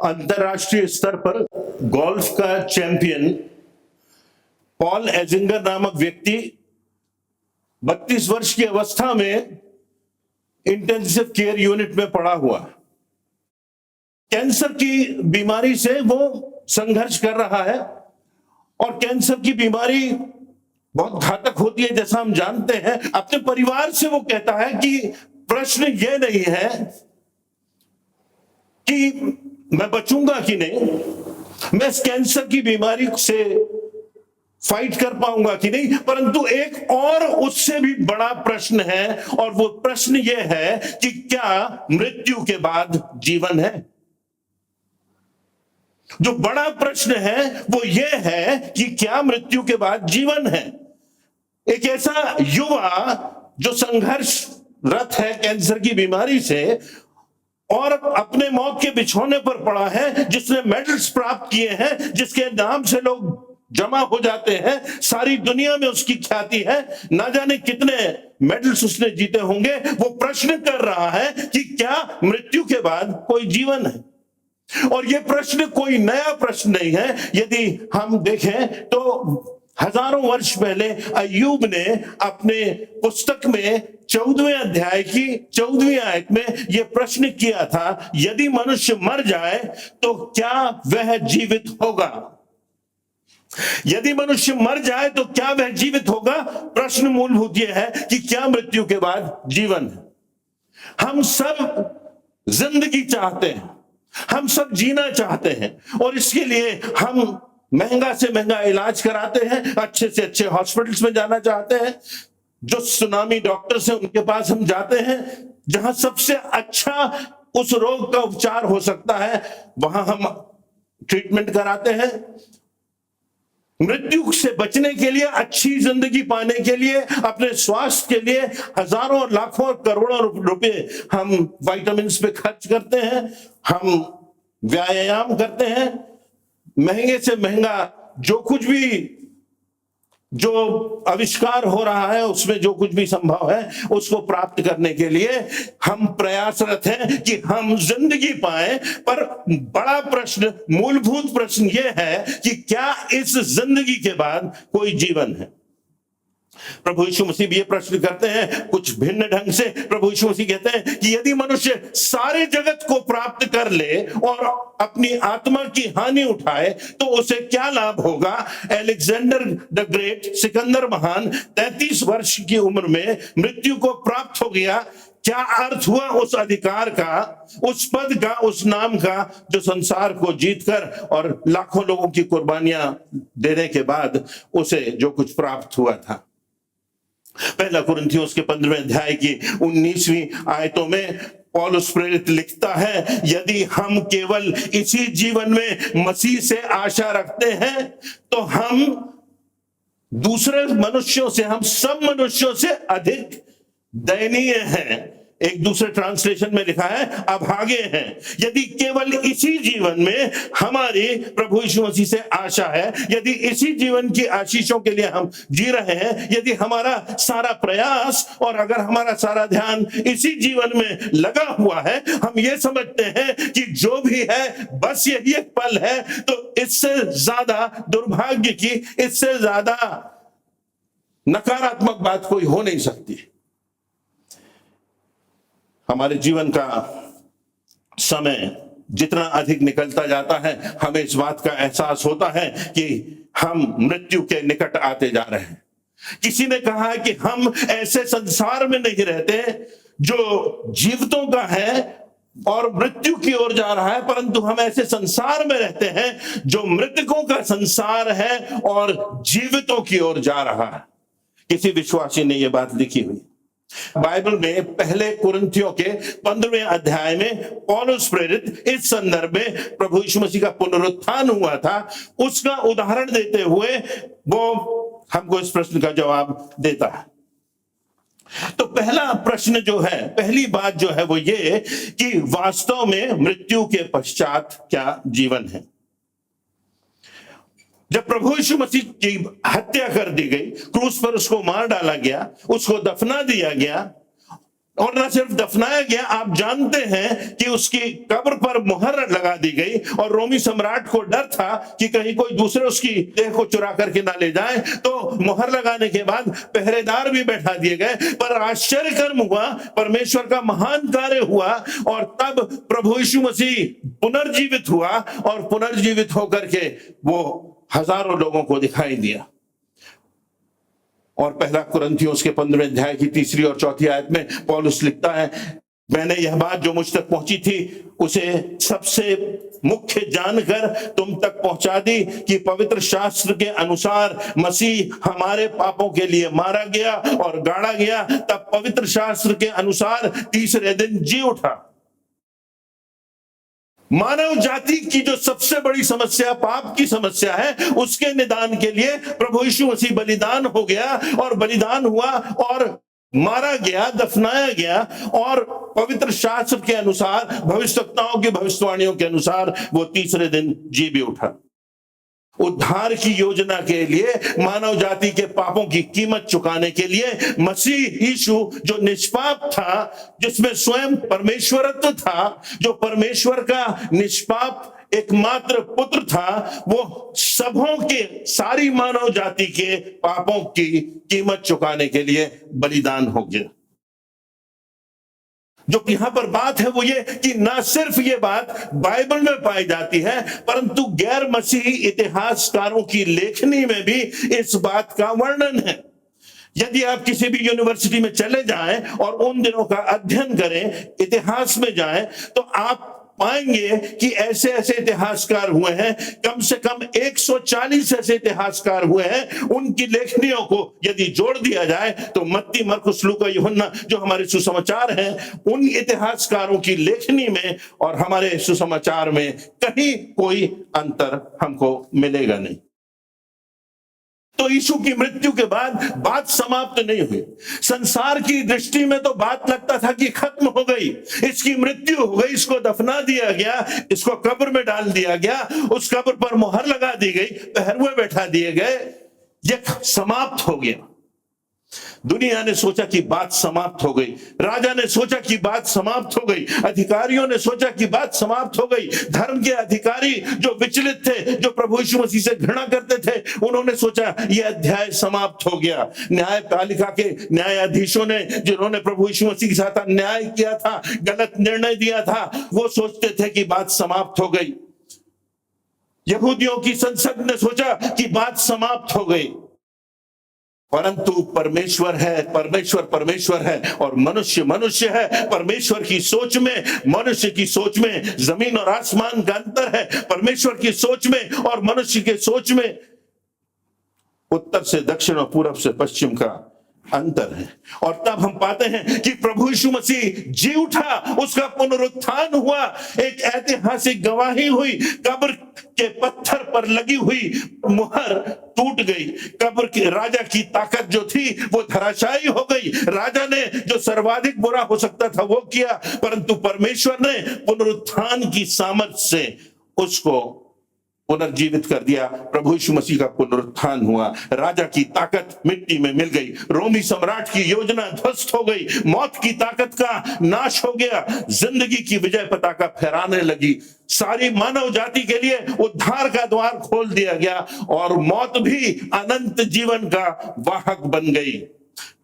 अंतरराष्ट्रीय स्तर पर गोल्फ का चैंपियन पॉल एजिंगर नामक व्यक्ति 32 वर्ष की अवस्था में इंटेंसिव केयर यूनिट में पड़ा हुआ, कैंसर की बीमारी से वो संघर्ष कर रहा है। और कैंसर की बीमारी बहुत घातक होती है, जैसा हम जानते हैं। अपने परिवार से वो कहता है कि प्रश्न ये नहीं है कि मैं बचूंगा कि नहीं, मैं इस कैंसर की बीमारी से फाइट कर पाऊंगा कि नहीं, परंतु एक और उससे भी बड़ा प्रश्न है, और वो प्रश्न ये है कि क्या मृत्यु के बाद जीवन है। जो बड़ा प्रश्न है वो ये है कि क्या मृत्यु के बाद जीवन है। एक ऐसा युवा जो संघर्षरत है कैंसर की बीमारी से और अपने मौत के बिछौने पर पड़ा है, जिसने मेडल्स प्राप्त किए हैं, जिसके नाम से लोग जमा हो जाते हैं, सारी दुनिया में उसकी ख्याति है, ना जाने कितने मेडल्स उसने जीते होंगे। वो प्रश्न कर रहा है कि क्या मृत्यु के बाद कोई जीवन है। और ये प्रश्न कोई नया प्रश्न नहीं है। यदि हम देखें तो हजारों वर्ष पहले अय्यूब ने अपने पुस्तक में 14वें अध्याय की 14वीं आयत में यह प्रश्न किया था, यदि मनुष्य मर जाए तो क्या वह जीवित होगा। यदि मनुष्य मर जाए तो क्या वह जीवित होगा। प्रश्न मूलभूत यह है कि क्या मृत्यु के बाद जीवन है। हम सब जिंदगी चाहते हैं, हम सब जीना चाहते हैं, और इसके लिए हम महंगा से महंगा इलाज कराते हैं, अच्छे से अच्छे हॉस्पिटल्स में जाना चाहते हैं। जो सुनामी डॉक्टर्स हैं उनके पास हम जाते हैं, जहां सबसे अच्छा उस रोग का उपचार हो सकता है वहां हम ट्रीटमेंट कराते हैं। मृत्यु से बचने के लिए, अच्छी जिंदगी पाने के लिए, अपने स्वास्थ्य के लिए हजारों और लाखों और करोड़ों रुपए हम विटामिन पे खर्च करते हैं, हम व्यायाम करते हैं। महंगे से महंगा जो कुछ भी, जो आविष्कार हो रहा है, उसमें जो कुछ भी संभव है उसको प्राप्त करने के लिए हम प्रयासरत हैं कि हम जिंदगी पाएं। पर बड़ा प्रश्न, मूलभूत प्रश्न यह है कि क्या इस जिंदगी के बाद कोई जीवन है। प्रभु यीशु मसीह भी ये प्रश्न करते हैं कुछ भिन्न ढंग से। प्रभु यीशु मसीह कहते हैं कि यदि मनुष्य सारे जगत को प्राप्त कर ले और अपनी आत्मा की हानि उठाए तो उसे क्या लाभ होगा। अलेक्जेंडर द ग्रेट, सिकंदर महान, 33 वर्ष की उम्र में मृत्यु को प्राप्त हो गया। क्या अर्थ हुआ उस अधिकार का, उस पद का, उस नाम का, जो संसार को जीतकर और लाखों लोगों की कुर्बानियां देने के बाद उसे जो कुछ प्राप्त हुआ था। पहला कुरिन्थियों के 15वें अध्याय की 19वीं आयतों में पौलुस प्रेरित लिखता है, यदि हम केवल इसी जीवन में मसीह से आशा रखते हैं तो हम दूसरे मनुष्यों से, हम सब मनुष्यों से अधिक दयनीय हैं। एक दूसरे ट्रांसलेशन में लिखा है अभागे हैं। यदि केवल इसी जीवन में हमारी प्रभु यीशु मसीह से आशा है, यदि इसी जीवन की आशीषों के लिए हम जी रहे हैं, यदि हमारा सारा प्रयास और अगर हमारा सारा ध्यान इसी जीवन में लगा हुआ है, हम ये समझते हैं कि जो भी है बस यही एक पल है, तो इससे ज्यादा दुर्भाग्य की, इससे ज्यादा नकारात्मक बात कोई हो नहीं सकती। हमारे जीवन का समय जितना अधिक निकलता जाता है, हमें इस बात का एहसास होता है कि हम मृत्यु के निकट आते जा रहे हैं। किसी ने कहा है कि हम ऐसे संसार में नहीं रहते जो जीवितों का है और मृत्यु की ओर जा रहा है, परंतु हम ऐसे संसार में रहते हैं जो मृतकों का संसार है और जीवितों की ओर जा रहा है। किसी विश्वासी ने यह बात लिखी हुई बाइबल में। पहले कुरिन्थियों के 15वें अध्याय में पौलुस प्रेरित इस संदर्भ में प्रभु यीशु मसीह का पुनरुत्थान हुआ था, उसका उदाहरण देते हुए वो हमको इस प्रश्न का जवाब देता है। तो पहला प्रश्न जो है, पहली बात जो है वो ये कि वास्तव में मृत्यु के पश्चात क्या जीवन है। जब प्रभु यीशु मसीह की हत्या कर दी गई, क्रूस पर उसको मार डाला गया, उसको दफना दिया गया, और न सिर्फ दफनाया गया, आप जानते हैं कि उसकी कब्र पर मुहर लगा दी गई और रोमी सम्राट को डर था कि कहीं कोई दूसरे उसकी देह को चुरा करके ना ले जाए, तो मुहर लगाने के बाद पहरेदार भी बैठा दिए गए। पर आश्चर्य कर्म हुआ, परमेश्वर का महान कार्य हुआ और तब प्रभु यीशु मसीह पुनर्जीवित हुआ और पुनर्जीवित होकर के वो हजारों लोगों को दिखाई दिया। और पहला कुरिन्थियों के 15वें अध्याय की 3री और 4थी आयत में पौलुस लिखता है, मैंने यह बात जो मुझ तक पहुंची थी उसे सबसे मुख्य जानकर तुम तक पहुंचा दी कि पवित्र शास्त्र के अनुसार मसीह हमारे पापों के लिए मारा गया और गाड़ा गया, तब पवित्र शास्त्र के अनुसार तीसरे दिन जी उठा। मानव जाति की जो सबसे बड़ी समस्या पाप की समस्या है, उसके निदान के लिए प्रभु यीशु मसीह बलिदान हो गया और बलिदान हुआ और मारा गया, दफनाया गया और पवित्र शास्त्र के अनुसार, भविष्यवक्ताओं की भविष्यवाणियों के अनुसार वो तीसरे दिन जी भी उठा। उद्धार की योजना के लिए, मानव जाति के पापों की कीमत चुकाने के लिए मसीह यीशु जो निष्पाप था, जिसमें स्वयं परमेश्वरत्व था, जो परमेश्वर का निष्पाप एकमात्र पुत्र था, वो सबों के, सारी मानव जाति के पापों की कीमत चुकाने के लिए बलिदान हो गया। जो यहां पर बात है वो ये कि ना सिर्फ ये बात बाइबल में पाई जाती है, परंतु गैर मसीही इतिहासकारों की लेखनी में भी इस बात का वर्णन है। यदि आप किसी भी यूनिवर्सिटी में चले जाएं और उन दिनों का अध्ययन करें, इतिहास में जाएं, तो आप पाएंगे कि ऐसे ऐसे इतिहासकार हुए हैं, कम से कम 140 ऐसे इतिहासकार हुए हैं। उनकी लेखनियों को यदि जोड़ दिया जाए तो मत्ती, मरकुस, लूका, यूहन्ना जो हमारे सुसमाचार हैं, उन इतिहासकारों की लेखनी में और हमारे सुसमाचार में कहीं कोई अंतर हमको मिलेगा नहीं। तो यीशु की मृत्यु के बाद बात समाप्त नहीं हुई। संसार की दृष्टि में तो बात लगता था कि खत्म हो गई, इसकी मृत्यु हो गई, इसको दफना दिया गया, इसको कब्र में डाल दिया गया, उस कब्र पर मुहर लगा दी गई, पहरुए बैठा दिए गए, ये समाप्त हो गया। दुनिया ने सोचा कि बात समाप्त हो गई, राजा ने सोचा कि बात समाप्त हो गई, अधिकारियों ने सोचा कि बात समाप्त हो गई, धर्म के अधिकारी जो विचलित थे, जो प्रभु यीशु मसीह से घृणा करते थे, उन्होंने सोचा यह अध्याय समाप्त हो गया। न्यायपालिका के न्यायाधीशों ने, जिन्होंने प्रभु यीशु मसीह के साथ अन्याय किया था, गलत निर्णय दिया था, वो सोचते थे कि बात समाप्त हो गई। यहूदियों की संसद ने सोचा कि बात समाप्त हो गई, परंतु परमेश्वर है, परमेश्वर है और मनुष्य मनुष्य है। परमेश्वर की सोच में, मनुष्य की सोच में जमीन और आसमान का अंतर है। परमेश्वर की सोच में और मनुष्य के सोच में उत्तर से दक्षिण और पूरब से पश्चिम का अंतर है। और तब हम पाते हैं कि प्रभु यीशु मसीह जी उठा, उसका पुनरुत्थान हुआ, एक ऐतिहासिक गवाही हुई। कब्र के पत्थर पर लगी हुई मुहर टूट गई, कब्र के राजा की ताकत जो थी वो धराशायी हो गई। राजा ने जो सर्वाधिक बुरा हो सकता था वो किया, परंतु परमेश्वर ने पुनरुत्थान की सामर्थ्य से उसको पुनर्जीवित कर दिया। प्रभु यीशु मसीह का पुनरुत्थान हुआ, राजा की ताकत मिट्टी में मिल गई, रोमी सम्राट की योजना ध्वस्त हो गई, मौत की ताकत का नाश हो गया, जिंदगी की विजय पताका फहराने लगी। सारी मानव जाति के लिए उद्धार का द्वार खोल दिया गया और मौत भी अनंत जीवन का वाहक बन गई।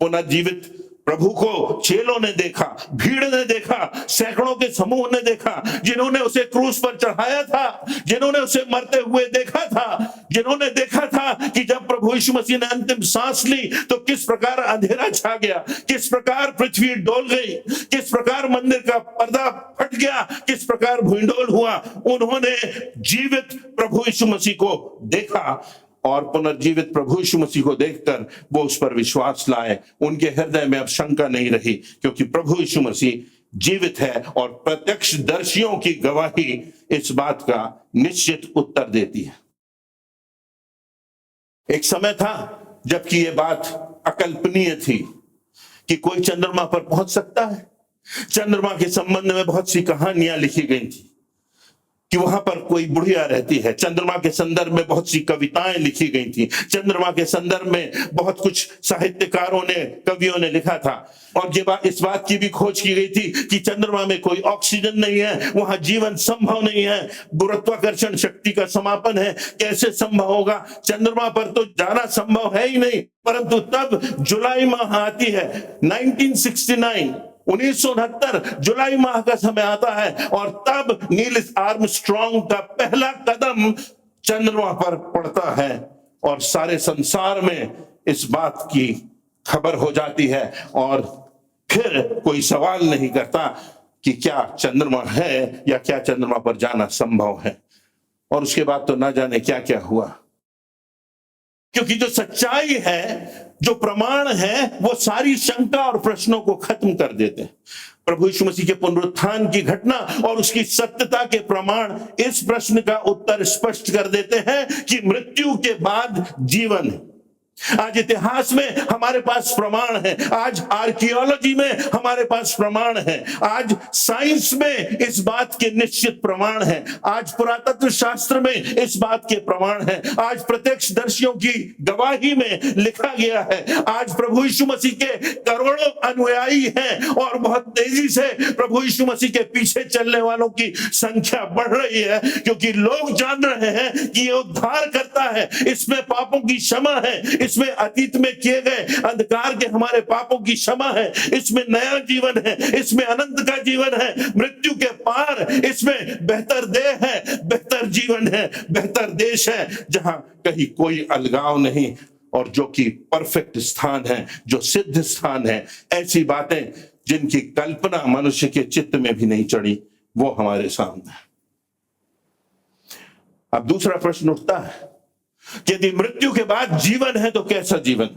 पुनर्जीवित प्रभु को चेलों ने देखा, भीड़ ने देखा, सैकड़ों के समूह ने देखा, जिन्होंने उसे क्रूस पर चढ़ाया था, जिन्होंने उसे मरते हुए देखा था, जिन्होंने देखा था कि जब प्रभु यीशु मसीह ने अंतिम सांस ली तो किस प्रकार अंधेरा छा गया, किस प्रकार पृथ्वी डोल गई, किस प्रकार मंदिर का पर्दा फट गया, किस प्रकार भूइंडोल हुआ। उन्होंने जीवित प्रभु यीशु मसीह को देखा और पुनर्जीवित प्रभु यीशु मसीह को देखकर वो उस पर विश्वास लाए। उनके हृदय में अब शंका नहीं रही, क्योंकि प्रभु यीशु मसीह जीवित है और प्रत्यक्ष दर्शियों की गवाही इस बात का निश्चित उत्तर देती है। एक समय था जबकि ये बात अकल्पनीय थी कि कोई चंद्रमा पर पहुंच सकता है। चंद्रमा के संबंध में बहुत सी कहानियां लिखी गई थी। कि वहां पर कोई बुढ़िया रहती है। चंद्रमा के संदर्भ में बहुत सी कविताएं लिखी गई थी, चंद्रमा के संदर्भ में बहुत कुछ साहित्यकारों ने, कवियों ने लिखा था। और ये बात, इस बात की भी खोज की गई थी कि चंद्रमा में कोई ऑक्सीजन नहीं है, वहां जीवन संभव नहीं है, गुरुत्वाकर्षण शक्ति का समापन है, कैसे संभव होगा, चंद्रमा पर तो जाना संभव है ही नहीं। परंतु तब जुलाई माह आती है, 1969 जुलाई माह का समय आता है, और तब नील आर्मस्ट्रांग का पहला कदम चंद्रमा पर पड़ता है, और सारे संसार में इस बात की खबर हो जाती है, और फिर कोई सवाल नहीं करता कि क्या चंद्रमा है या क्या चंद्रमा पर जाना संभव है। और उसके बाद तो ना जाने क्या क्या हुआ, क्योंकि जो सच्चाई है, जो प्रमाण है, वो सारी शंका और प्रश्नों को खत्म कर देते हैं। प्रभु यीशु मसीह के पुनरुत्थान की घटना और उसकी सत्यता के प्रमाण इस प्रश्न का उत्तर स्पष्ट कर देते हैं कि मृत्यु के बाद जीवन है। आज इतिहास में हमारे पास प्रमाण है, आज आर्कियोलॉजी में हमारे पास प्रमाण है, आज साइंस में इस बात के निश्चित प्रमाण है, आज पुरातत्व शास्त्र में इस बात के प्रमाण है, आज प्रत्यक्षदर्शियों की गवाही में लिखा गया है, आज प्रभु यीशु मसीह के करोड़ों अनुयायी हैं और बहुत तेजी से प्रभु यीशु मसीह के पीछे चलने वालों की संख्या बढ़ रही है, क्योंकि लोग जान रहे हैं कि ये उद्धार करता है, इसमें पापों की क्षमा है, इसमें अतीत में किए गए अंधकार के हमारे पापों की क्षमा है, इसमें नया जीवन है, इसमें अनंत का जीवन है, मृत्यु के पार इसमें बेहतर देह है, बेहतर जीवन है, बेहतर देश है, जहां कहीं कोई अलगाव नहीं, और जो कि परफेक्ट स्थान है, जो सिद्ध स्थान है। ऐसी बातें जिनकी कल्पना मनुष्य के चित्त में भी नहीं चढ़ी, वो हमारे सामने। अब दूसरा प्रश्न उठता है, यदि मृत्यु के बाद जीवन है तो कैसा जीवन?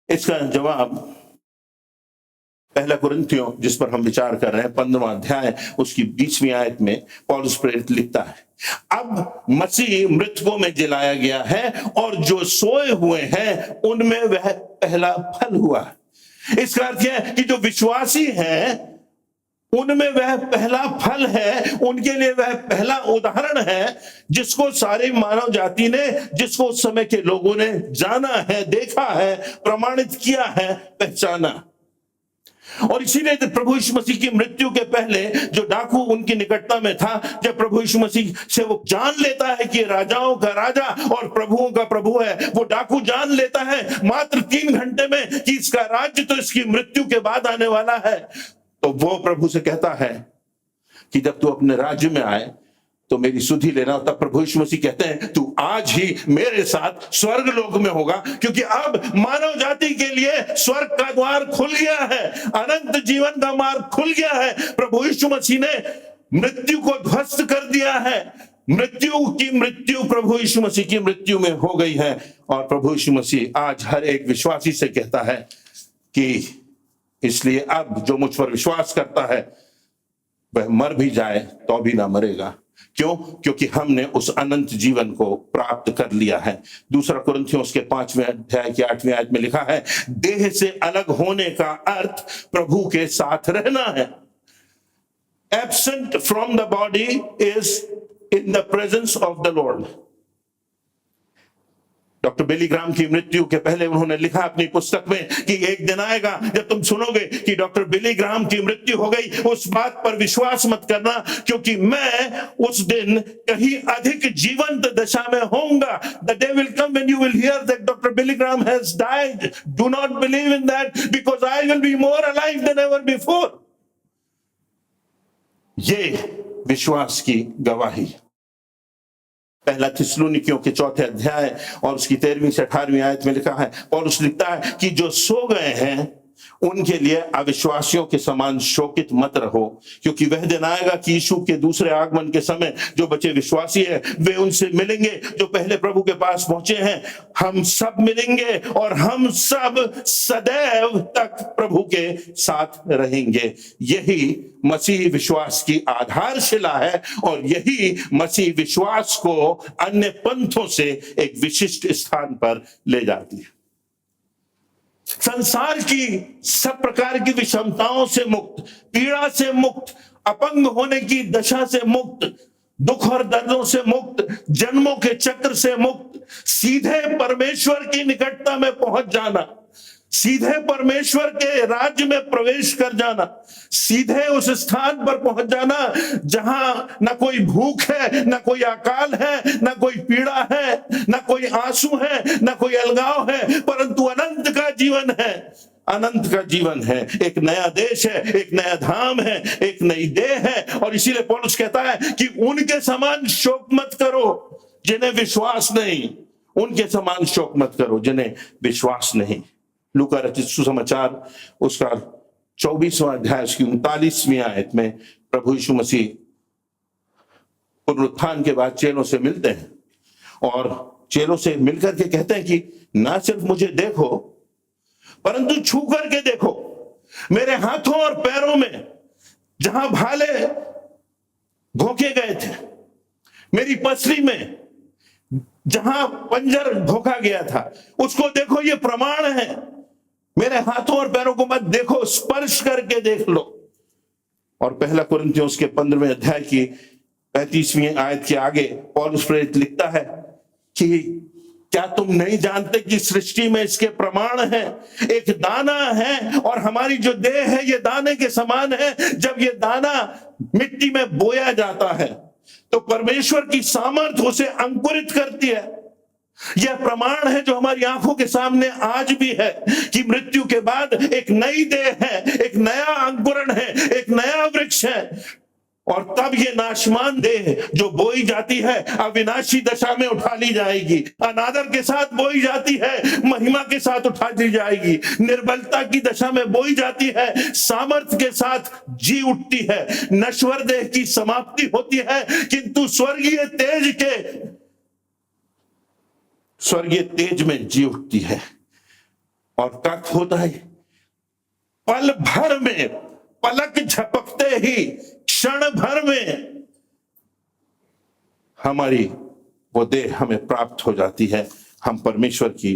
इसका जवाब पहला कुरिन्थियों, जिस पर हम विचार कर रहे हैं, 15वां अध्याय, उसकी 20वीं आयत में पौलुस प्रेरित लिखता है, अब मसीह मृतकों में जिलाया गया है और जो सोए हुए हैं उनमें वह पहला फल हुआ। इसका अर्थ है कि जो विश्वासी हैं उनमें वह पहला फल है, उनके लिए वह पहला उदाहरण है, जिसको सारी मानव जाति ने, जिसको उस समय के लोगों ने जाना है, देखा है, प्रमाणित किया है, पहचाना। और इसीलिए प्रभु यीशु मसीह की मृत्यु के पहले जो डाकू उनकी निकटता में था, जब प्रभु यीशु मसीह से वो जान लेता है कि राजाओं का राजा और प्रभुओं का प्रभु है, वो डाकू जान लेता है मात्र 3 घंटे में कि इसका राज्य तो इसकी मृत्यु के बाद आने वाला है। तो वो प्रभु से कहता है कि जब तू अपने राज्य में आए तो मेरी सुधि लेना। तब प्रभु यीशु मसीह कहते हैं, तू आज ही मेरे साथ स्वर्ग लोक में होगा, क्योंकि अब मानव जाति के लिए स्वर्ग का द्वार खुल गया है, अनंत जीवन का मार्ग खुल गया है। प्रभु यीशु मसीह ने मृत्यु को ध्वस्त कर दिया है, मृत्यु प्रभु यीशु मसीह की मृत्यु में हो गई है। और प्रभु यीशु मसीह आज हर एक विश्वासी से कहता है कि इसलिए अब जो मुझ पर विश्वास करता है वह मर भी जाए तो भी ना मरेगा। क्यों? क्योंकि हमने उस अनंत जीवन को प्राप्त कर लिया है। दूसरा कुरिन्थियों उसके 5वें अध्याय की 8वीं आयत में लिखा है, देह से अलग होने का अर्थ प्रभु के साथ रहना है। Absent from the body is in the presence of the lord. Doctor Billy Graham की मृत्यु के पहले उन्होंने लिखा अपनी पुस्तक में कि एक दिन आएगा जब तुम सुनोगे कि डॉक्टर बिली ग्राम की मृत्यु हो गई, उस बात पर विश्वास मत करना, क्योंकि मैं उस दिन कहीं अधिक जीवंत दशा में होऊंगा। The day will come when you will hear that Dr. Billy Graham has died. Do not believe in that, because I will be more alive than ever before. ये विश्वास की गवाही। पहला थिस्सलुनीकियों के 4थे अध्याय और उसकी 13वीं से 18वीं आयत में लिखा है, पौलुस लिखता है कि जो सो गए हैं उनके लिए अविश्वासियों के समान शोकित मत रहो, क्योंकि वह दिन आएगा कि यीशु के दूसरे आगमन के समय जो बचे विश्वासी है वे उनसे मिलेंगे जो पहले प्रभु के पास पहुंचे हैं। हम सब मिलेंगे और हम सब सदैव तक प्रभु के साथ रहेंगे। यही मसीह विश्वास की आधारशिला है और यही मसीह विश्वास को अन्य पंथों से एक विशिष्ट स्थान पर ले जाती है। संसार की सब प्रकार की विषमताओं से मुक्त, पीड़ा से मुक्त, अपंग होने की दशा से मुक्त, दुख और दर्दों से मुक्त, जन्मों के चक्र से मुक्त, सीधे परमेश्वर की निकटता में पहुंच जाना, सीधे परमेश्वर के राज्य में प्रवेश कर जाना, सीधे उस स्थान पर पहुंच जाना जहां ना कोई भूख है, ना कोई अकाल है, ना कोई पीड़ा है, ना कोई आंसू है, ना कोई अलगाव है, परंतु अनंत का जीवन है। अनंत का जीवन है, एक नया देश है, एक नया धाम है, एक नई देह है। और इसीलिए पौलुस कहता है कि उनके समान शोक मत करो जिन्हें विश्वास नहीं, उनके समान शोक मत करो जिन्हें विश्वास नहीं। लूका रचित सुसमाचार उसका 24वां अध्याय उसकी 39वीं आयत में प्रभु यीशु मसीह पुनरुत्थान के बाद चेलों से मिलते हैं और चेलों से मिलकर के कहते हैं कि ना सिर्फ मुझे देखो परंतु छू करके देखो, मेरे हाथों और पैरों में जहां भाले घोंके गए थे, मेरी पसली में जहां पंजर घोंका गया था, उसको देखो, ये प्रमाण है। मेरे हाथों और पैरों को मत देखो, स्पर्श करके देख लो। और पहला कुरिन्थियों उसके 15वें अध्याय की 35वीं आयत के आगे पौलुस प्रेरित लिखता है कि क्या तुम नहीं जानते कि सृष्टि में इसके प्रमाण है? एक दाना है और हमारी जो देह है ये दाने के समान है। जब ये दाना मिट्टी में बोया जाता है तो परमेश्वर की सामर्थ्य उसे अंकुरित करती है। यह प्रमाण है जो हमारी आंखों के सामने आज भी है कि मृत्यु के बाद एक नई देह है, एक नया अंकुरण है, एक नया वृक्ष है। और तब ये नाशमान देह जो बोई जाती है अविनाशी दशा में उठा ली जाएगी, अनादर के साथ बोई जाती है महिमा के साथ उठा ली जाएगी, निर्बलता की दशा में बोई जाती है सामर्थ्य के साथ जी उठती है। नश्वर देह की समाप्ति होती है किंतु स्वर्गीय तेज में जी उठती है। और कब होता है? पल भर में, पलक झपकते ही, क्षण भर में हमारी वो देह हमें प्राप्त हो जाती है, हम परमेश्वर की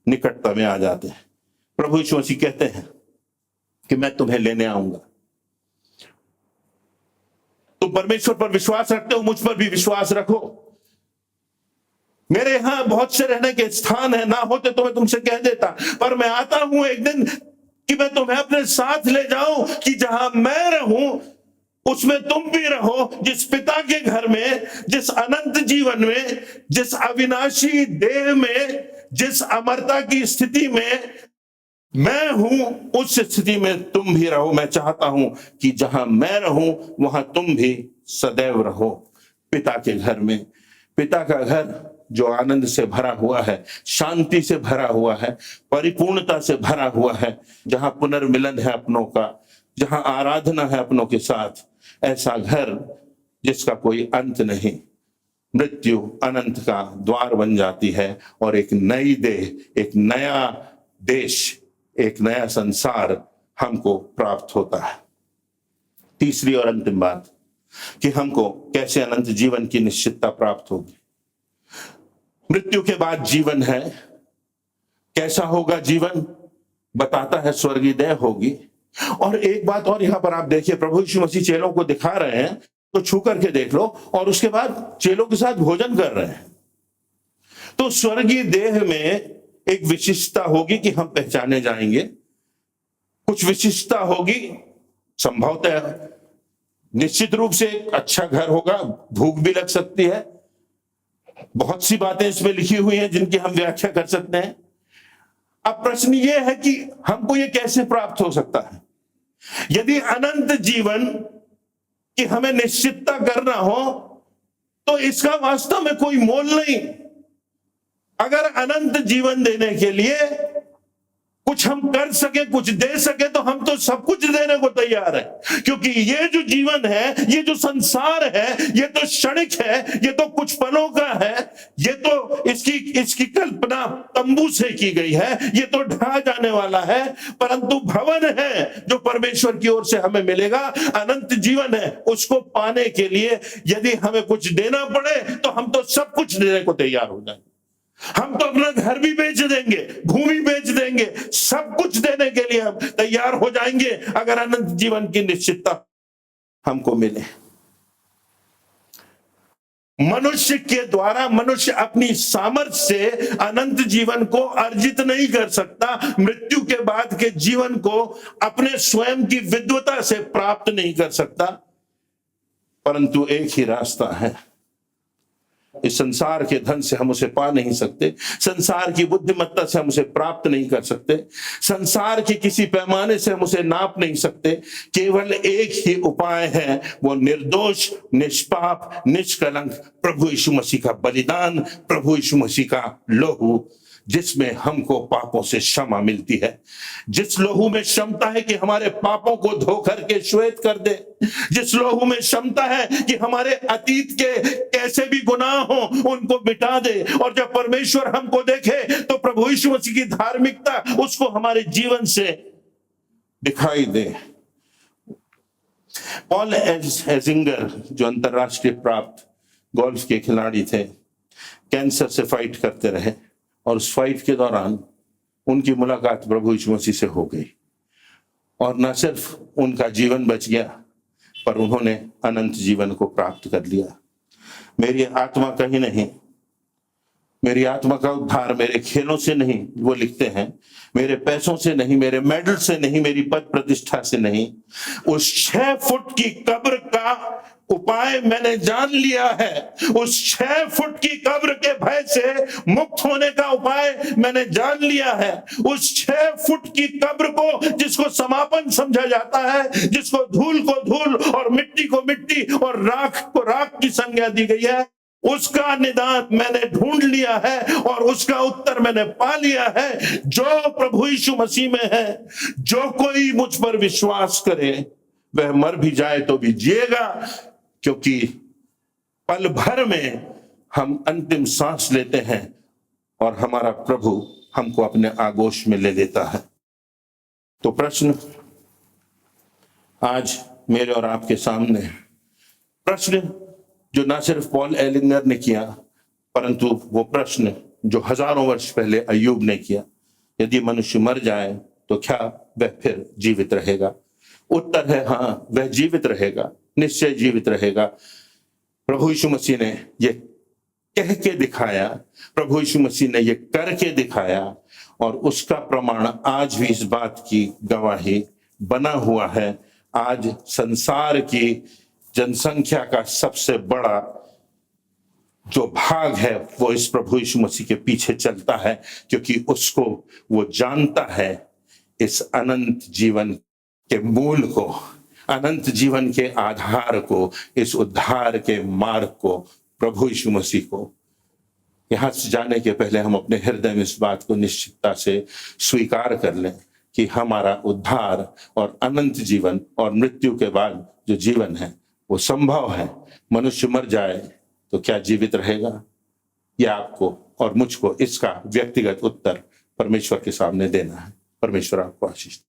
निकटता में आ जाते हैं। प्रभु यीशु मसीह कहते हैं कि मैं तुम्हें लेने आऊंगा। तुम परमेश्वर पर विश्वास रखते हो, मुझ पर भी विश्वास रखो। मेरे यहां बहुत से रहने के स्थान है, ना होते तो मैं तुमसे कह देता, पर मैं आता हूं एक दिन कि मैं तुम्हें अपने साथ ले जाऊं कि जहां मैं रहूं उसमें तुम भी रहो। जिस पिता के घर में, जिस अनंत जीवन में, जिस अविनाशी देह में, जिस अमरता की स्थिति में मैं हूं, उस स्थिति में तुम भी रहो। मैं चाहता हूं कि जहां मैं रहूं वहां तुम भी सदैव रहो, पिता के घर में। पिता का घर जो आनंद से भरा हुआ है, शांति से भरा हुआ है, परिपूर्णता से भरा हुआ है, जहां पुनर्मिलन है अपनों का, जहां आराधना है अपनों के साथ, ऐसा घर जिसका कोई अंत नहीं। मृत्यु अनंत का द्वार बन जाती है और एक नई देह, एक नया देश, एक नया संसार हमको प्राप्त होता है। तीसरी और अंतिम बात कि हमको कैसे अनंत जीवन की निश्चितता प्राप्त होगी। मृत्यु के बाद जीवन है। कैसा होगा जीवन? बताता है स्वर्गीय देह होगी। और एक बात और यहां पर आप देखिए, प्रभु यीशु मसीह चेलों को दिखा रहे हैं, तो छू करके देख लो, और उसके बाद चेलों के साथ भोजन कर रहे हैं। तो स्वर्गीय देह में एक विशिष्टता होगी कि हम पहचाने जाएंगे, कुछ विशिष्टता होगी। संभवतः निश्चित रूप से अच्छा घर होगा, भूख भी लग सकती है, बहुत सी बातें इसमें लिखी हुई हैं जिनकी हम व्याख्या कर सकते हैं। अब प्रश्न यह है कि हमको यह कैसे प्राप्त हो सकता है? यदि अनंत जीवन की हमें निश्चितता करना हो तो इसका वास्तव में कोई मोल नहीं। अगर अनंत जीवन देने के लिए कुछ हम कर सके, कुछ दे सके, तो हम तो सब कुछ देने को तैयार है। क्योंकि ये जो जीवन है, ये जो संसार है, ये तो क्षणिक है, ये तो कुछ पलों का है, ये तो इसकी कल्पना तंबू से की गई है, ये तो ढहा जाने वाला है। परंतु भवन है जो परमेश्वर की ओर से हमें मिलेगा, अनंत जीवन है। उसको पाने के लिए यदि हमें कुछ देना पड़े तो हम तो सब कुछ देने को तैयार हो जाएंगे। हम तो अपना घर भी बेच देंगे, भूमि बेच देंगे, सब कुछ देने के लिए हम तैयार हो जाएंगे अगर अनंत जीवन की निश्चितता हमको मिले। मनुष्य के द्वारा मनुष्य अपनी सामर्थ्य से अनंत जीवन को अर्जित नहीं कर सकता, मृत्यु के बाद के जीवन को अपने स्वयं की विद्वता से प्राप्त नहीं कर सकता। परंतु एक ही रास्ता है, इस संसार के धन से हम उसे पा नहीं सकते, संसार की बुद्धिमत्ता से हम उसे प्राप्त नहीं कर सकते, संसार के किसी पैमाने से हम उसे नाप नहीं सकते। केवल एक ही उपाय है, वो निर्दोष, निष्पाप, निष्कलंक प्रभु यीशु मसीह का बलिदान, प्रभु यीशु मसीह का लहू, जिसमें हमको पापों से क्षमा मिलती है, जिस लहू में क्षमता है कि हमारे पापों को धो करके श्वेत कर दे, जिस लहू में क्षमता है कि हमारे अतीत के कैसे भी गुनाह हो उनको मिटा दे, और जब परमेश्वर हमको देखे तो प्रभु यीशु मसीह की धार्मिकता उसको हमारे जीवन से दिखाई दे। पॉल एजिंगर जो अंतरराष्ट्रीय प्राप्त गोल्फ के खिलाड़ी थे, कैंसर से फाइट करते रहे और उस फाइट के दौरान उनकी मुलाकात प्रभु यीशु मसीह से हो गई, और न सिर्फ उनका जीवन बच गया पर उन्होंने अनंत जीवन को प्राप्त कर लिया। मेरी आत्मा कहीं नहीं, मेरी आत्मा का उद्धार मेरे खेलों से नहीं, वो लिखते हैं, मेरे पैसों से नहीं, मेरे मेडल से नहीं, मेरी पद प्रतिष्ठा से नहीं, उस 6 फुट की कब्र का उपाय मैंने जान लिया है। उस 6 फुट की कब्र के भय से मुक्त होने का उपाय मैंने जान लिया है। उस 6 फुट की कब्र को, जिसको समापन समझा जाता है, जिसको धूल को धूल और मिट्टी को मिट्टी और राख को राख की संज्ञा दी गई है, उसका निदान मैंने ढूंढ लिया है और उसका उत्तर मैंने पा लिया है। जो प्रभु यीशु मसीह में है, जो कोई मुझ पर विश्वास करे वह मर भी जाए तो भी जिएगा, क्योंकि पल भर में हम अंतिम सांस लेते हैं और हमारा प्रभु हमको अपने आगोश में ले लेता है। तो प्रश्न आज मेरे और आपके सामने, प्रश्न जो ना सिर्फ पॉल एलिंगर ने किया, परंतु वो प्रश्न जो हजारों वर्ष पहले अय्यूब ने किया, यदि मनुष्य मर जाए तो क्या वह फिर जीवित रहेगा? उत्तर है हाँ, वह जीवित रहेगा, निश्चय जीवित रहेगा। प्रभु यीशु मसीह ने ये कह के दिखाया, प्रभु यीशु मसीह ने ये करके दिखाया, और उसका प्रमाण आज भी इस बात की गवाही बना हुआ है। आज संसार की जनसंख्या का सबसे बड़ा जो भाग है वो इस प्रभु यीशु मसीह के पीछे चलता है, क्योंकि उसको वो जानता है इस अनंत जीवन के मूल को, अनंत जीवन के आधार को, इस उद्धार के मार्ग को, प्रभु यीशु मसीह को। यहां से जाने के पहले हम अपने हृदय में इस बात को निश्चितता से स्वीकार कर लें कि हमारा उद्धार और अनंत जीवन और मृत्यु के बाद जो जीवन है वो संभव है। मनुष्य मर जाए तो क्या जीवित रहेगा? यह आपको और मुझको इसका व्यक्तिगत उत्तर परमेश्वर के सामने देना है। परमेश्वर आपको आशीष दे।